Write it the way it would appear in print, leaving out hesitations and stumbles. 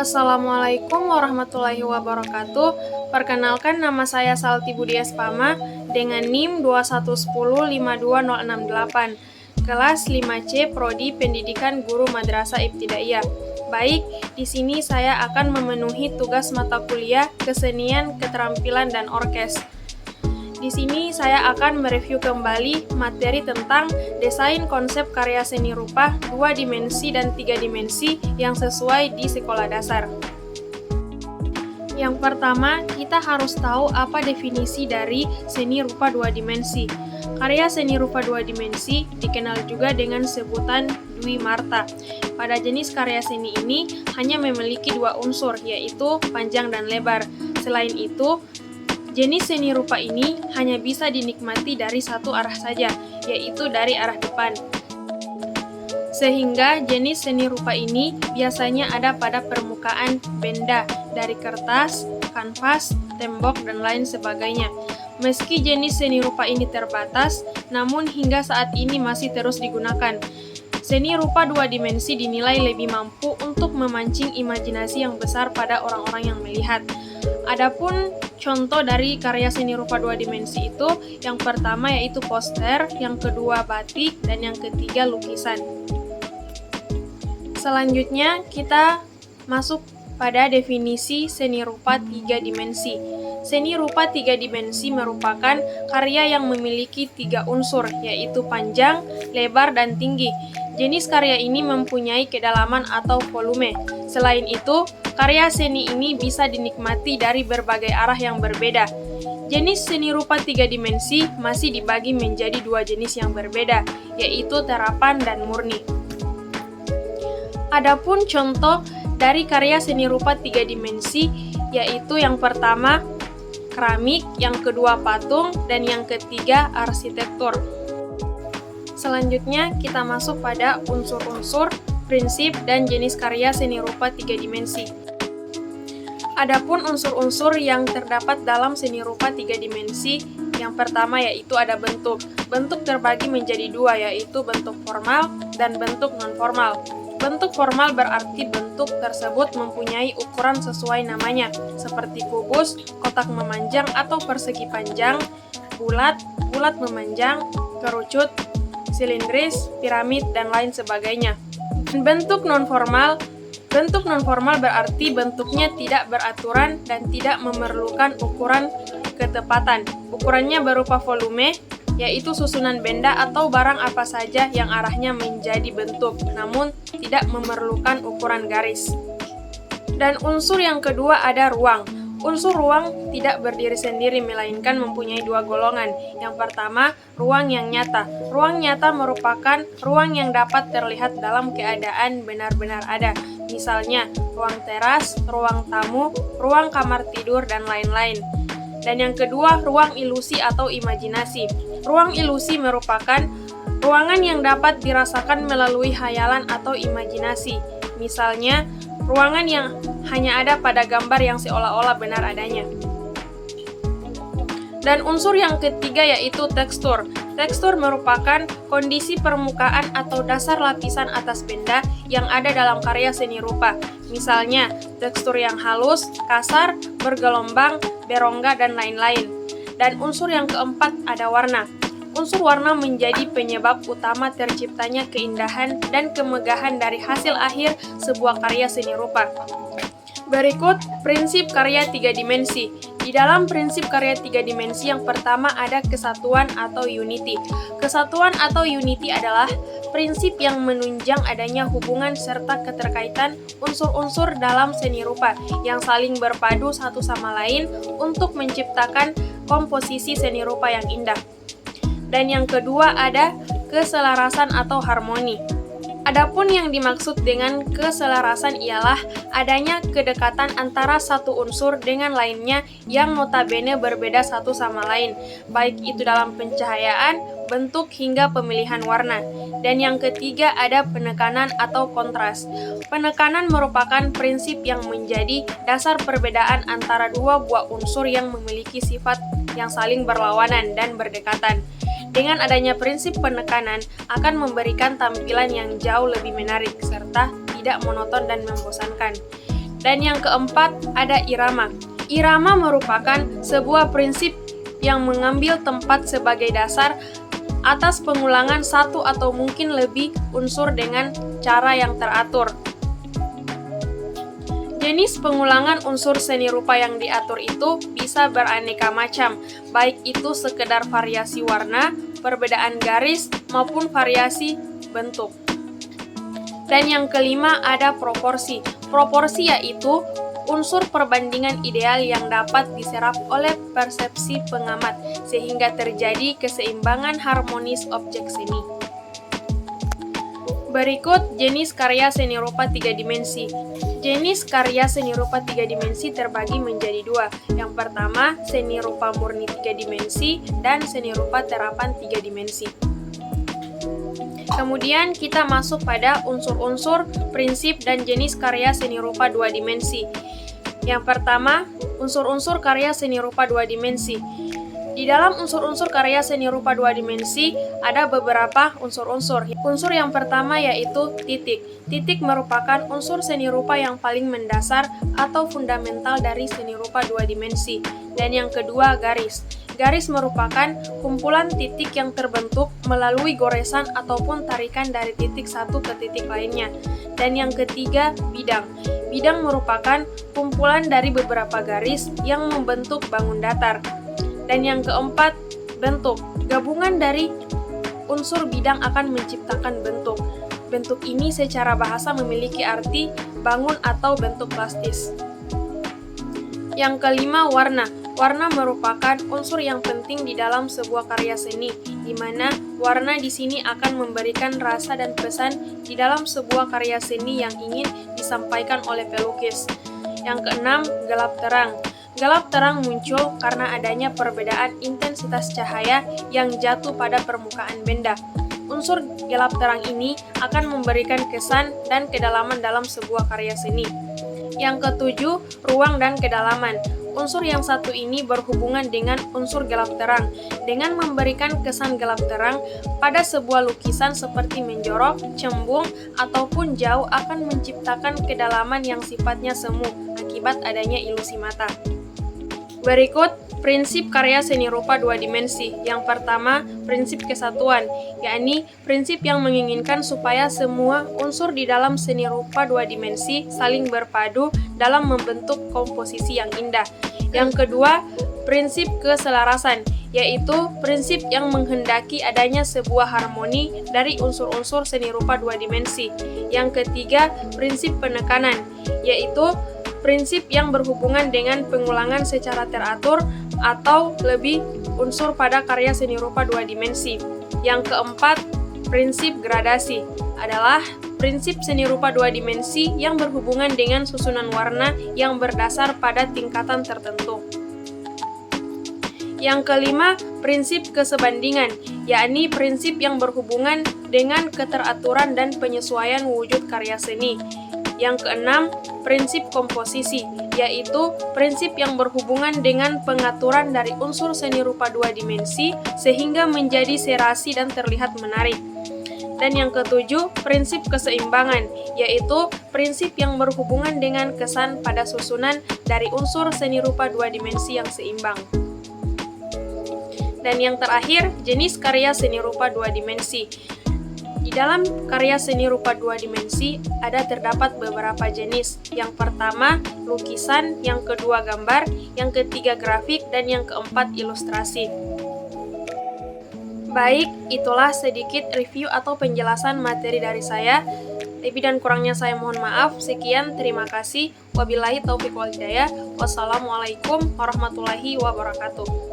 Assalamualaikum warahmatullahi wabarakatuh. Perkenalkan, nama saya Salty Budi Espama dengan NIM 211052068, kelas 5C Prodi Pendidikan Guru Madrasah Ibtidaiyah. Baik, di sini saya akan memenuhi tugas mata kuliah Kesenian, Keterampilan, dan Orkes. Di sini saya akan mereview kembali materi tentang desain konsep karya seni rupa 2 dimensi dan 3 dimensi yang sesuai di sekolah dasar. Yang pertama, kita harus tahu apa definisi dari seni rupa 2 dimensi. Karya seni rupa 2 dimensi dikenal juga dengan sebutan Dwi Marta. Pada jenis karya seni ini hanya memiliki 2 unsur, yaitu panjang dan lebar. Selain itu, jenis seni rupa ini hanya bisa dinikmati dari satu arah saja, yaitu dari arah depan. Sehingga jenis seni rupa ini biasanya ada pada permukaan benda dari kertas, kanvas, tembok, dan lain sebagainya. Meski jenis seni rupa ini terbatas, namun hingga saat ini masih terus digunakan. Seni rupa 2 dimensi dinilai lebih mampu untuk memancing imajinasi yang besar pada orang-orang yang melihat. Adapun contoh dari karya seni rupa 2 dimensi itu, yang pertama yaitu poster, yang kedua batik, dan yang ketiga lukisan. Selanjutnya kita masuk pada definisi seni rupa 3 dimensi. Seni rupa 3 dimensi merupakan karya yang memiliki 3 unsur, yaitu panjang, lebar, dan tinggi. Jenis karya ini mempunyai kedalaman atau volume. Selain itu, karya seni ini bisa dinikmati dari berbagai arah yang berbeda. Jenis seni rupa 3 dimensi masih dibagi menjadi 2 jenis yang berbeda, yaitu terapan dan murni. Adapun contoh dari karya seni rupa 3 dimensi, yaitu yang pertama keramik, yang kedua patung, dan yang ketiga arsitektur. Selanjutnya kita masuk pada unsur-unsur, prinsip, dan jenis karya seni rupa 3 dimensi. Adapun unsur-unsur yang terdapat dalam seni rupa 3 dimensi, yang pertama yaitu ada bentuk. Bentuk terbagi menjadi 2, yaitu bentuk formal dan bentuk non-formal. Bentuk formal berarti bentuk tersebut mempunyai ukuran sesuai namanya, seperti kubus, kotak memanjang atau persegi panjang, bulat, bulat memanjang, kerucut, silindris, piramid, dan lain sebagainya. Bentuk non-formal berarti bentuknya tidak beraturan dan tidak memerlukan ukuran ketepatan. Ukurannya berupa volume, yaitu susunan benda atau barang apa saja yang arahnya menjadi bentuk, namun tidak memerlukan ukuran garis. Dan unsur yang kedua ada ruang. Unsur ruang tidak berdiri sendiri, melainkan mempunyai 2 golongan. Yang pertama, ruang yang nyata. Ruang nyata merupakan ruang yang dapat terlihat dalam keadaan benar-benar ada. Misalnya, ruang teras, ruang tamu, ruang kamar tidur, dan lain-lain. Dan yang kedua, ruang ilusi atau imajinasi. Ruang ilusi merupakan ruangan yang dapat dirasakan melalui hayalan atau imajinasi. Misalnya, ruangan yang hanya ada pada gambar yang seolah-olah benar adanya. Dan unsur yang ketiga yaitu tekstur. Tekstur merupakan kondisi permukaan atau dasar lapisan atas benda yang ada dalam karya seni rupa. Misalnya, tekstur yang halus, kasar, bergelombang, berongga, dan lain-lain. Dan unsur yang keempat ada warna. Unsur warna menjadi penyebab utama terciptanya keindahan dan kemegahan dari hasil akhir sebuah karya seni rupa. Berikut prinsip karya 3 dimensi. Di dalam prinsip karya 3 dimensi yang pertama ada kesatuan atau unity. Kesatuan atau unity adalah prinsip yang menunjang adanya hubungan serta keterkaitan unsur-unsur dalam seni rupa yang saling berpadu satu sama lain untuk menciptakan komposisi seni rupa yang indah. Dan yang kedua ada keselarasan atau harmoni. Adapun yang dimaksud dengan keselarasan ialah adanya kedekatan antara satu unsur dengan lainnya yang notabene berbeda satu sama lain, baik itu dalam pencahayaan, bentuk, hingga pemilihan warna. Dan yang ketiga ada penekanan atau kontras. Penekanan merupakan prinsip yang menjadi dasar perbedaan antara 2 buah unsur yang memiliki sifat yang saling berlawanan dan berdekatan. Dengan adanya prinsip penekanan akan memberikan tampilan yang jauh lebih menarik serta tidak monoton dan membosankan. Dan yang keempat ada irama. Irama merupakan sebuah prinsip yang mengambil tempat sebagai dasar atas pengulangan satu atau mungkin lebih unsur dengan cara yang teratur. Jenis pengulangan unsur seni rupa yang diatur itu bisa beraneka macam, baik itu sekedar variasi warna, perbedaan garis, maupun variasi bentuk. Dan yang kelima ada proporsi. Proporsi yaitu unsur perbandingan ideal yang dapat diserap oleh persepsi pengamat, sehingga terjadi keseimbangan harmonis objek seni. Berikut jenis karya seni rupa 3 dimensi. Jenis karya seni rupa 3 dimensi terbagi menjadi dua. Yang pertama, seni rupa murni 3 dimensi dan seni rupa terapan 3 dimensi. Kemudian kita masuk pada unsur-unsur, prinsip, dan jenis karya seni rupa 2 dimensi. Yang pertama, unsur-unsur karya seni rupa 2 dimensi. Di dalam unsur-unsur karya seni rupa 2 dimensi, ada beberapa unsur-unsur. Unsur yang pertama yaitu titik. Titik merupakan unsur seni rupa yang paling mendasar atau fundamental dari seni rupa 2 dimensi. Dan yang kedua, garis. Garis merupakan kumpulan titik yang terbentuk melalui goresan ataupun tarikan dari titik satu ke titik lainnya. Dan yang ketiga, bidang. Bidang merupakan kumpulan dari beberapa garis yang membentuk bangun datar. Dan yang keempat, bentuk. Gabungan dari unsur bidang akan menciptakan bentuk. Bentuk ini secara bahasa memiliki arti bangun atau bentuk plastis. Yang kelima, warna. Warna merupakan unsur yang penting di dalam sebuah karya seni, di mana warna di sini akan memberikan rasa dan pesan di dalam sebuah karya seni yang ingin disampaikan oleh pelukis. Yang keenam, gelap terang. Gelap terang muncul karena adanya perbedaan intensitas cahaya yang jatuh pada permukaan benda. Unsur gelap terang ini akan memberikan kesan dan kedalaman dalam sebuah karya seni. Yang ketujuh, ruang dan kedalaman. Unsur yang satu ini berhubungan dengan unsur gelap terang, dengan memberikan kesan gelap terang pada sebuah lukisan seperti menjorok, cembung, ataupun jauh akan menciptakan kedalaman yang sifatnya semu akibat adanya ilusi mata. Berikut prinsip karya seni rupa 2 dimensi. Yang pertama, prinsip kesatuan, yakni prinsip yang menginginkan supaya semua unsur di dalam seni rupa 2 dimensi saling berpadu dalam membentuk komposisi yang indah. Yang kedua, prinsip keselarasan, yaitu prinsip yang menghendaki adanya sebuah harmoni dari unsur-unsur seni rupa 2 dimensi. Yang ketiga, prinsip penekanan, yaitu prinsip yang berhubungan dengan pengulangan secara teratur atau lebih unsur pada karya seni rupa 2 dimensi. Yang keempat, prinsip gradasi adalah prinsip seni rupa 2 dimensi yang berhubungan dengan susunan warna yang berdasar pada tingkatan tertentu. Yang kelima, prinsip kesebandingan, yakni prinsip yang berhubungan dengan keteraturan dan penyesuaian wujud karya seni. Yang keenam, prinsip komposisi, yaitu prinsip yang berhubungan dengan pengaturan dari unsur seni rupa 2 dimensi sehingga menjadi serasi dan terlihat menarik. Dan yang ketujuh, prinsip keseimbangan, yaitu prinsip yang berhubungan dengan kesan pada susunan dari unsur seni rupa 2 dimensi yang seimbang. Dan yang terakhir, jenis karya seni rupa 2 dimensi. Di dalam karya seni rupa 2 dimensi ada terdapat beberapa jenis. Yang pertama, lukisan, yang kedua gambar, yang ketiga grafik, dan yang keempat ilustrasi. Baik, itulah sedikit review atau penjelasan materi dari saya. Lebih dan kurangnya saya mohon maaf. Sekian, terima kasih. Wabillahi taufiq wal hidayah. Wassalamualaikum warahmatullahi wabarakatuh.